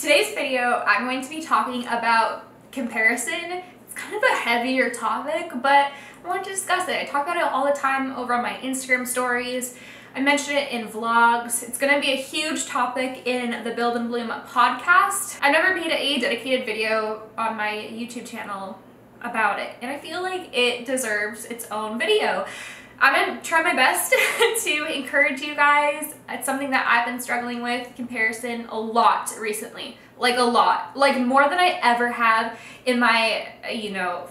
Today's video, I'm going to be talking about comparison. It's kind of a heavier topic, but I want to discuss it. I talk about it all the time over on my Instagram stories. I mention it in vlogs. It's going to be a huge topic in the Build and Bloom podcast. I never made a dedicated video on my YouTube channel about it, and I feel like it deserves its own video. I'm gonna try my best to encourage you guys. It's something that I've been struggling with, comparison, a lot recently. Like a lot. Like more than I ever have in my,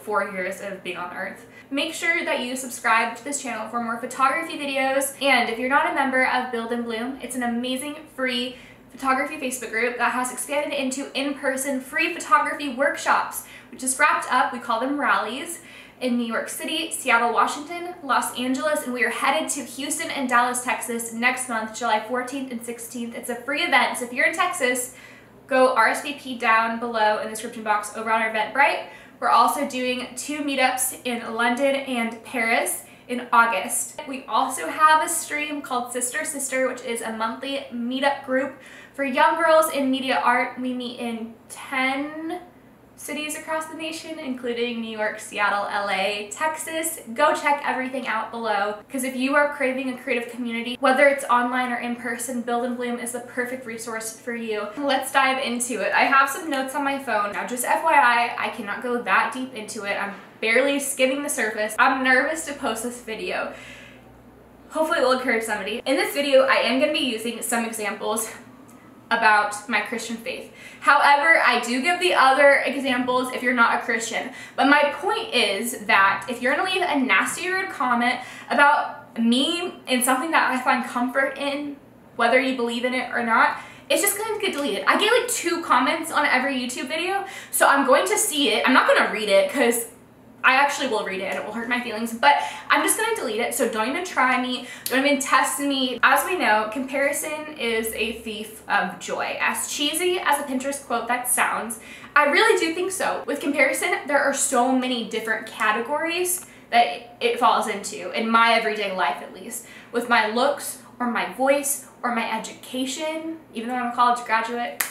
4 years of being on Earth. Make sure that you subscribe to this channel for more photography videos. And if you're not a member of Build and Bloom, it's an amazing free photography Facebook group that has expanded into in-person free photography workshops, which is wrapped up, we call them rallies, in New York City, Seattle, Washington, Los Angeles, and we are headed to Houston and Dallas, Texas next month, July 14th and 16th. It's a free event, so if you're in Texas, go RSVP down below in the description box over on our Eventbrite. We're also doing 2 meetups in London and Paris in August. We also have a stream called Sister Sister, which is a monthly meetup group for young girls in media art. We meet in 10 cities across the nation, including New York, Seattle, LA, Texas. Go check everything out below, because if you are craving a creative community, whether it's online or in person, Build and Bloom is the perfect resource for you. Let's dive into it. I have some notes on my phone. Now, just FYI, I cannot go that deep into it. I'm barely skimming the surface. I'm nervous to post this video. Hopefully it will encourage somebody. In this video, I am going to be using some examples about my Christian faith. However, I do give the other examples if you're not a Christian. But my point is that if you're gonna leave a nasty, rude comment about me in something that I find comfort in, whether you believe in it or not, it's just gonna get deleted. I get like 2 comments on every YouTube video, so I'm going to see it. I'm not gonna read it because I actually will read it and it will hurt my feelings, but I'm just gonna delete it, so don't even try me, don't even test me. As we know, comparison is a thief of joy. As cheesy as a Pinterest quote that sounds, I really do think so. With comparison, there are so many different categories that it falls into, in my everyday life at least. With my looks, or my voice, or my education, even though I'm a college graduate,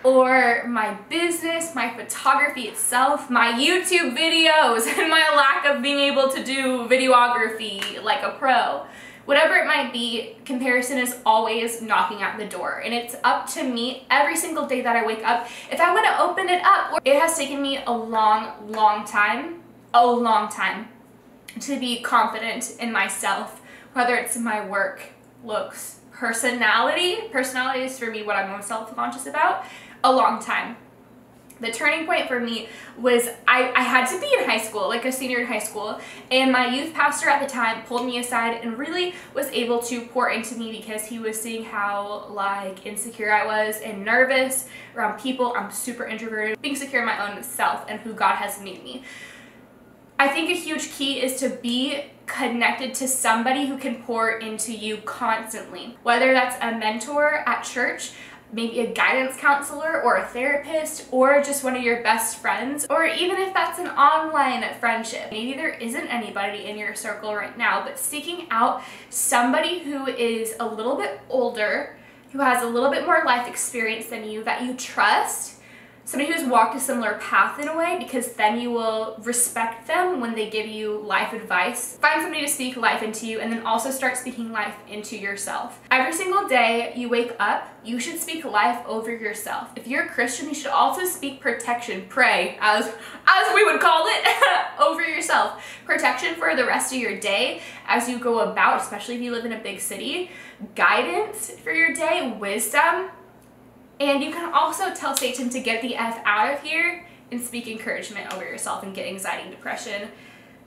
or my business, my photography itself, my YouTube videos, and my lack of being able to do videography like a pro. Whatever it might be, comparison is always knocking at the door, and it's up to me every single day that I wake up if I'm gonna open it up. It has taken me a long time to be confident in myself, whether it's in my work, looks, personality. Personality is for me what I'm most self-conscious about. A long time. The turning point for me was I had to be in high school, like a senior in high school, and my youth pastor at the time pulled me aside and really was able to pour into me because he was seeing how like insecure I was and nervous around people. I'm super introverted, being secure in my own self and who God has made me. I think a huge key is to be connected to somebody who can pour into you constantly, whether that's a mentor at church, maybe a guidance counselor or a therapist, or just one of your best friends, or even if that's an online friendship. Maybe there isn't anybody in your circle right now, but seeking out somebody who is a little bit older, who has a little bit more life experience than you, that you trust, somebody who's walked a similar path in a way, because then you will respect them when they give you life advice. Find somebody to speak life into you, and then also start speaking life into yourself. Every single day you wake up, you should speak life over yourself. If you're a Christian, you should also speak protection, pray, as we would call it, over yourself. Protection for the rest of your day as you go about, especially if you live in a big city. Guidance for your day, wisdom. And you can also tell Satan to get the F out of here and speak encouragement over yourself and get anxiety and depression.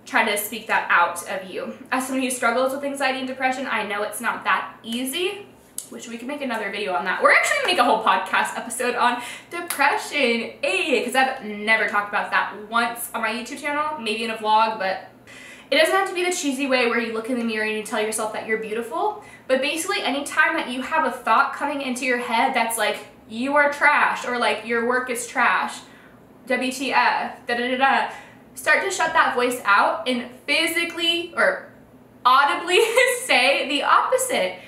Try to speak that out of you. As someone who struggles with anxiety and depression, I know it's not that easy, which we can make another video on that. We're actually gonna make a whole podcast episode on depression, because I've never talked about that once on my YouTube channel, maybe in a vlog, but it doesn't have to be the cheesy way where you look in the mirror and you tell yourself that you're beautiful, but basically anytime that you have a thought coming into your head that's like, you are trash, or like your work is trash, WTF, da-da-da-da, start to shut that voice out and physically or audibly say the opposite.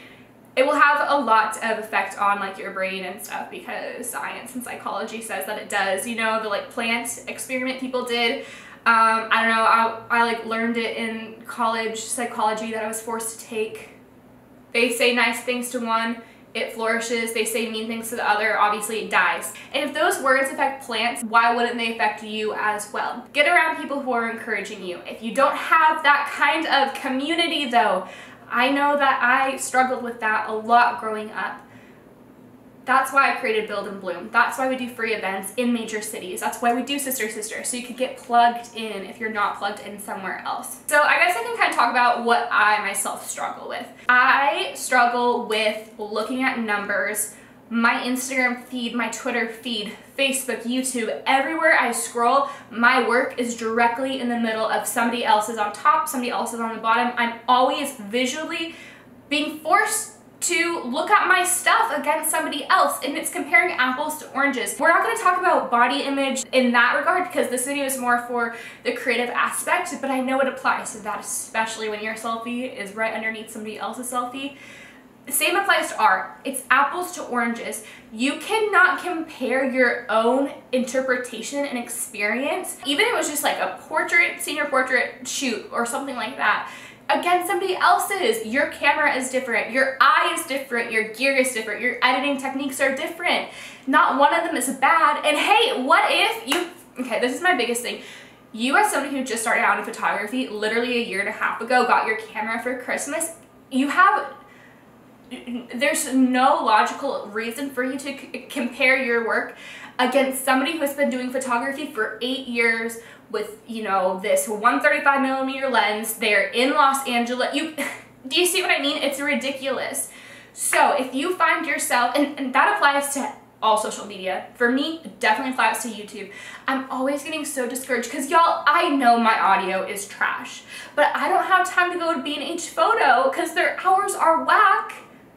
it will have a lot of effect on like your brain and stuff, because science and psychology says that it does. You know, the like plant experiment people did. I don't know, I like learned it in college psychology that I was forced to take. They say nice things to one, it flourishes. They say mean things to the other, obviously it dies. And if those words affect plants, why wouldn't they affect you as well? Get around people who are encouraging you. If you don't have that kind of community though, I know that I struggled with that a lot growing up. That's why I created Build and Bloom. That's why we do free events in major cities. That's why we do Sister Sister, so you could get plugged in if you're not plugged in somewhere else. So I guess I can kind of talk about what I myself struggle with. I struggle with looking at numbers, my Instagram feed, my Twitter feed, Facebook, YouTube, everywhere I scroll, my work is directly in the middle of somebody else's on top, somebody else's on the bottom. I'm always visually being forced to look at my stuff against somebody else, and it's comparing apples to oranges. We're not going to talk about body image in that regard because this video is more for the creative aspect, but I know it applies to that, especially when your selfie is right underneath somebody else's selfie. The same applies to art. It's apples to oranges. You cannot compare your own interpretation and experience, even if it was just like a portrait, senior portrait shoot or something like that, against somebody else's. Your camera is different, your eye is different, your gear is different, your editing techniques are different. Not one of them is bad. And hey, what if you, okay, this is my biggest thing. You as somebody who just started out in photography literally a year and a half ago, got your camera for Christmas, there's no logical reason for you to compare your work against somebody who has been doing photography for 8 years with, you know, this 135mm lens. They're in Los Angeles. Do you see what I mean? It's ridiculous. So if you find yourself, and that applies to all social media. For me, it definitely applies to YouTube. I'm always getting so discouraged because y'all, I know my audio is trash, but I don't have time to go to B&H Photo because their hours are whack.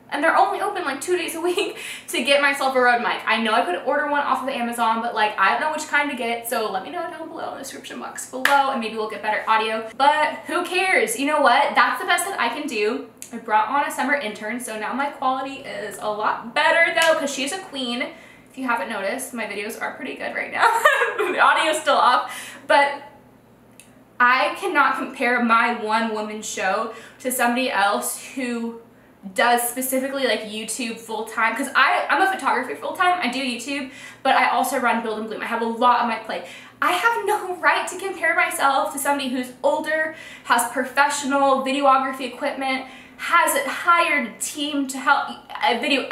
And they're only open like 2 days a week to get myself a Rode mic. I know I could order one off of Amazon, but like I don't know which kind to get, so let me know down below in the description box below and maybe we'll get better audio. But who cares? You know what? That's the best that I can do. I brought on a summer intern, so now my quality is a lot better though, because she's a queen. If you haven't noticed, my videos are pretty good right now. The audio's still off, but I cannot compare my one-woman show to somebody else who does specifically like YouTube full-time, because I'm a photographer full-time. I do YouTube, but I also run Build and Bloom. I have a lot on my plate. I have no right to compare myself to somebody who's older, has professional videography equipment, has hired a team to help video.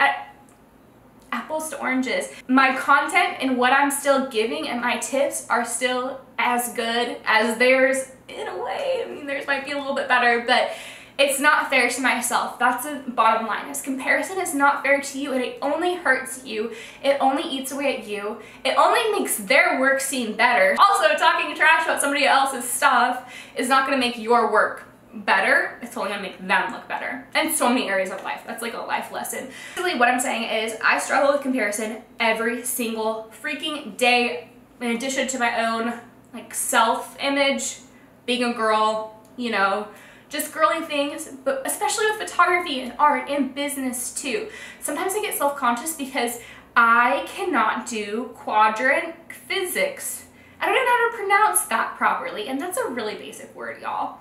Apples to oranges. My content and what I'm still giving and my tips are still as good as theirs in a way. I mean, theirs might be a little bit better, but it's not fair to myself. That's the bottom line. Is comparison is not fair to you, and it only hurts you. It only eats away at you. It only makes their work seem better. Also, talking trash about somebody else's stuff is not gonna make your work better. It's only gonna make them look better. And so many areas of life. That's like a life lesson. Basically, what I'm saying is I struggle with comparison every single freaking day, in addition to my own like self-image, being a girl, you know, just girly things, but especially with photography and art and business too. Sometimes I get self-conscious because I cannot do quadrant physics. I don't even know how to pronounce that properly, and that's a really basic word, y'all.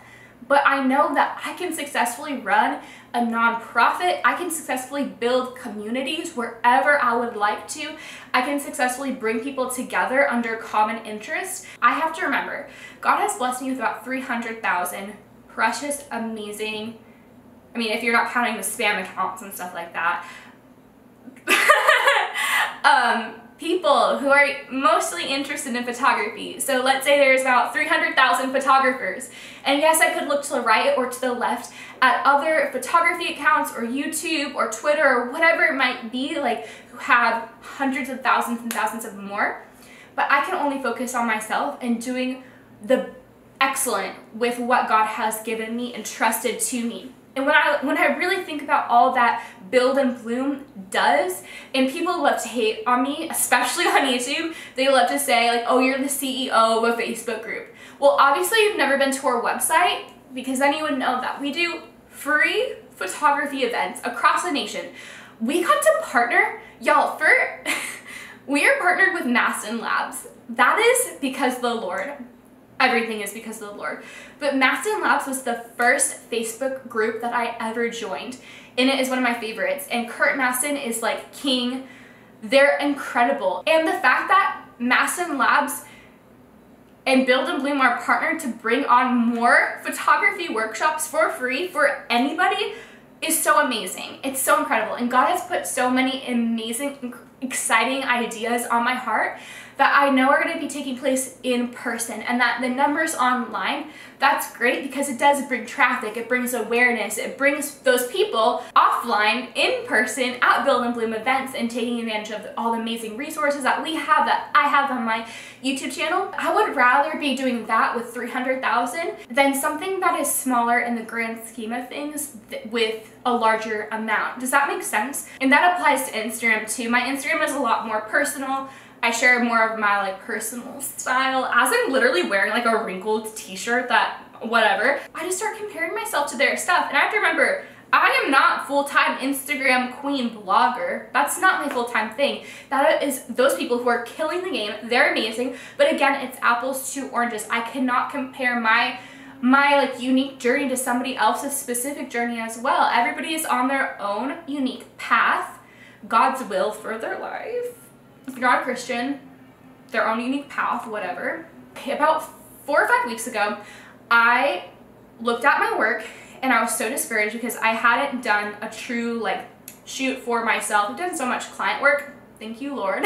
But I know that I can successfully run a nonprofit. I can successfully build communities wherever I would like to. I can successfully bring people together under common interests. I have to remember, God has blessed me with about 300,000 precious, amazing, I mean, if you're not counting the spam accounts and stuff like that, people who are mostly interested in photography. So let's say there's about 300,000 photographers. And yes, I could look to the right or to the left at other photography accounts or YouTube or Twitter or whatever it might be, like who have hundreds of thousands and thousands of more. But I can only focus on myself and doing the excellent with what God has given me and trusted to me. And when I really think about all that Build and Bloom does, and people love to hate on me, especially on YouTube, they love to say like, oh, you're the CEO of a Facebook group. Well, obviously you've never been to our website, because then you would know that we do free photography events across the nation. We got to partner, y'all, we are partnered with Maston Labs. That is because of the Lord. Everything is because of the Lord. But Maston Labs was the first Facebook group that I ever joined, and it is one of my favorites. And Kurt Maston is like king. They're incredible. And the fact that Maston Labs and Build and Bloom are partnered to bring on more photography workshops for free for anybody is so amazing. It's so incredible. And God has put so many amazing, exciting ideas on my heart that I know are going to be taking place in person, and that the numbers online, that's great because it does bring traffic, it brings awareness, it brings those people offline in person at Build and Bloom events and taking advantage of all the amazing resources that we have, that I have on my YouTube channel. I would rather be doing that with 300,000 than something that is smaller in the grand scheme of things with a larger amount. Does that make sense? And that applies to Instagram too. My Instagram is a lot more personal. I share more of my like personal style. As I'm literally wearing like a wrinkled t-shirt that whatever, I just start comparing myself to their stuff. And I have to remember, I am not full-time Instagram queen blogger. That's not my full-time thing. That is those people who are killing the game. They're amazing. But again, it's apples to oranges. I cannot compare my like unique journey to somebody else's specific journey as well. Everybody is on their own unique path, God's will for their life. If you're not a Christian, their own unique path, whatever. Okay, about 4 or 5 weeks ago, I looked at my work and I was so discouraged because I hadn't done a true like shoot for myself. I've done so much client work. Thank you, Lord.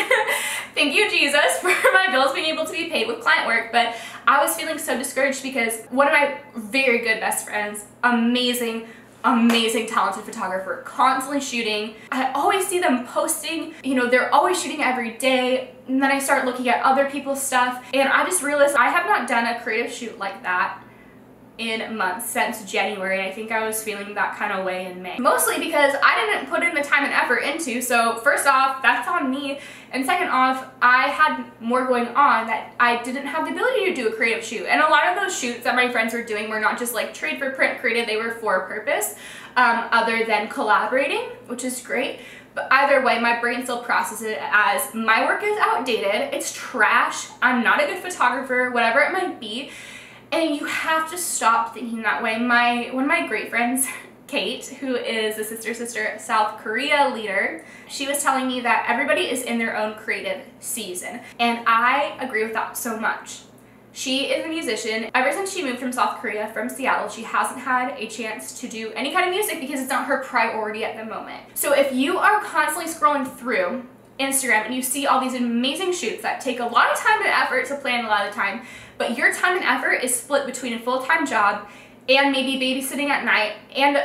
Thank you, Jesus, for my bills being able to be paid with client work. But I was feeling so discouraged because one of my very good best friends, amazing talented photographer, constantly shooting. I always see them posting, you know, they're always shooting every day. And then I start looking at other people's stuff and I just realized I have not done a creative shoot like that in months, since January. I think I was feeling that kind of way in May. Mostly because I didn't put in the time and effort into, so first off, that's on me. And second off, I had more going on that I didn't have the ability to do a creative shoot. And a lot of those shoots that my friends were doing were not just like trade for print creative, they were for a purpose, other than collaborating, which is great. But either way, my brain still processes it as my work is outdated, it's trash, I'm not a good photographer, whatever it might be. And you have to stop thinking that way. One of my great friends, Kate, who is the Sister South Korea leader, she was telling me that everybody is in their own creative season. And I agree with that so much. She is a musician. Ever since she moved from South Korea, from Seattle, she hasn't had a chance to do any kind of music because it's not her priority at the moment. So if you are constantly scrolling through Instagram and you see all these amazing shoots that take a lot of time and effort to plan a lot of the time, but your time and effort is split between a full-time job and maybe babysitting at night and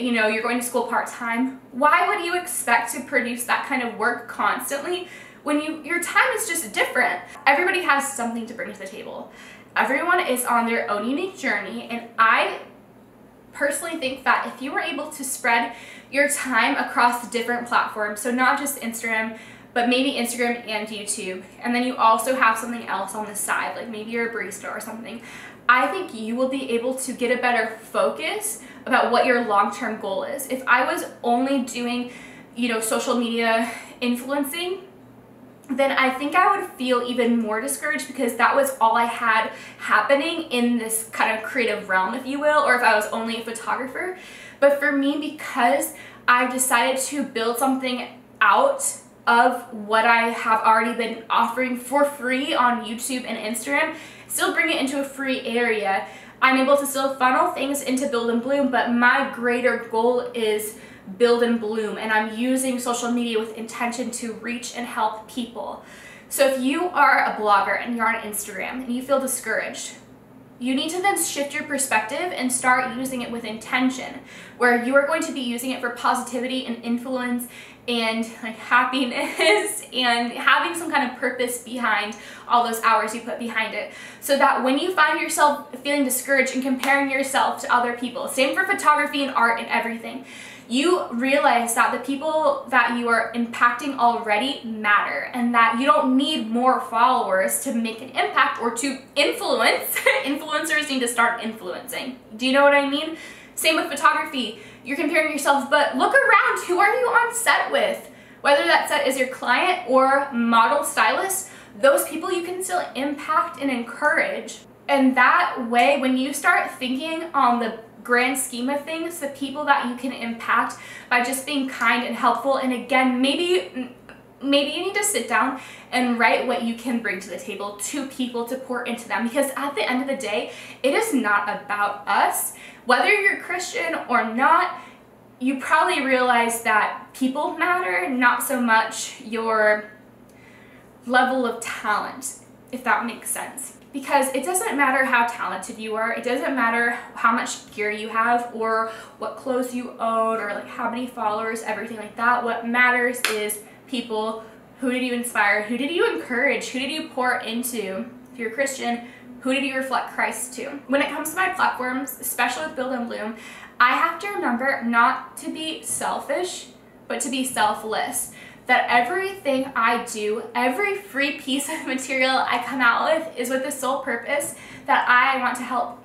you're going to school part-time, why would you expect to produce that kind of work constantly when your time is just different? Everybody has something to bring to the table. Everyone is on their own unique journey, and I personally think that if you were able to spread your time across different platforms, so not just Instagram, but maybe Instagram and YouTube, and then you also have something else on the side, like maybe you're a barista or something, I think you will be able to get a better focus about what your long-term goal is. If I was only doing, social media influencing, then I think I would feel even more discouraged because that was all I had happening in this kind of creative realm, if you will, or if I was only a photographer. But for me, because I decided to build something out of what I have already been offering for free on YouTube and Instagram, still bring it into a free area, I'm able to still funnel things into Build and Bloom, but my greater goal is Build and Bloom, and I'm using social media with intention to reach and help people. So if you are a blogger and you're on Instagram and you feel discouraged, you need to then shift your perspective and start using it with intention, where you are going to be using it for positivity and influence and like happiness and having some kind of purpose behind all those hours you put behind it, so that when you find yourself feeling discouraged and comparing yourself to other people, same for photography and art and everything, you realize that the people that you are impacting already matter, and that you don't need more followers to make an impact or to influence. Influencers need to start influencing. Do you know what I mean? Same with photography. you're comparing yourself, but look around. Who are you on set with? Whether that set is your client or model stylist, those people you can still impact and encourage. And that way, when you start thinking on the grand scheme of things, the people that you can impact by just being kind and helpful, and again, maybe you need to sit down and write what you can bring to the table to people to pour into them, because at the end of the day, it is not about us. Whether you're Christian or not, you probably realize that people matter, not so much your level of talent, if that makes sense. Because it doesn't matter how talented you are, it doesn't matter how much gear you have or what clothes you own or like how many followers, everything like that. What matters is people. Who did you inspire? Who did you encourage? Who did you pour into? If you're a Christian, who did you reflect Christ to? When it comes to my platforms, especially with Build and Bloom, I have to remember not to be selfish, but to be selfless. That everything I do, every free piece of material I come out with is with the sole purpose that I want to help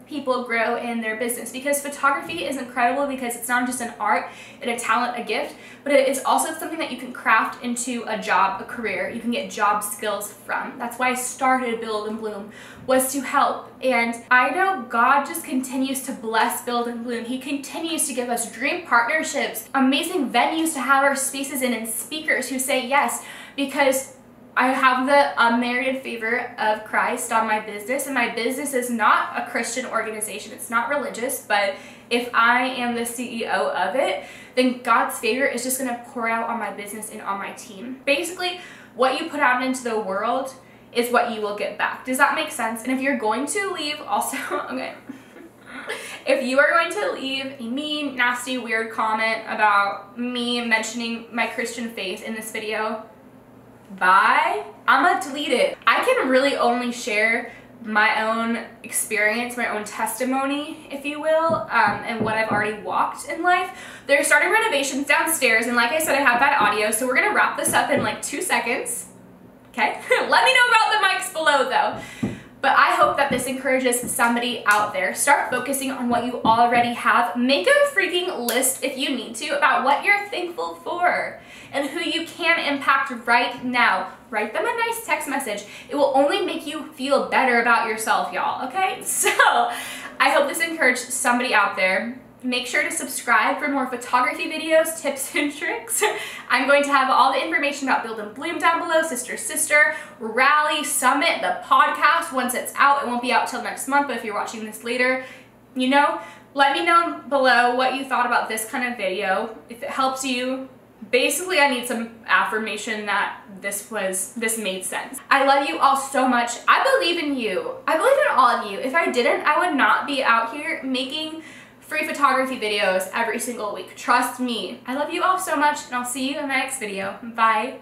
people grow in their business, because photography is incredible because it's not just an art and a talent, a gift, but it is also something that you can craft into a job, a career. You can get job skills from. That's why I started Build and Bloom, was to help. And I know God just continues to bless Build and Bloom. He continues to give us dream partnerships, amazing venues to have our spaces in, and speakers who say yes, because I have the unmerited favor of Christ on my business, and my business is not a Christian organization. It's not religious, but if I am the CEO of it, then God's favor is just going to pour out on my business and on my team. Basically, what you put out into the world is what you will get back. Does that make sense? And if you're going to leave, also, okay, if you are going to leave a mean, nasty, weird comment about me mentioning my Christian faith in this video, bye. I'm gonna delete it. I can really only share my own experience, my own testimony, if you will, and what I've already walked in life. They're starting renovations downstairs, and like I said, I have bad audio, so we're gonna wrap this up in like 2 seconds. Okay? Let me know about the mics below though. But I hope that this encourages somebody out there. Start focusing on what you already have. Make a freaking list if you need to about what you're thankful for and who you can impact right now. Write them a nice text message. It will only make you feel better about yourself, y'all, okay? So I hope this encouraged somebody out there. Make sure to subscribe for more photography videos, tips, and tricks. I'm going to have all the information about Build and Bloom down below, Sister, Rally, Summit, the podcast. Once it's out, it won't be out till next month, but if you're watching this later, you know, let me know below what you thought about this kind of video. If it helps you, basically I need some affirmation that this made sense. I love you all so much. I believe in you. I believe in all of you. If I didn't, I would not be out here making free photography videos every single week. Trust me. I love you all so much, and I'll see you in my next video. Bye.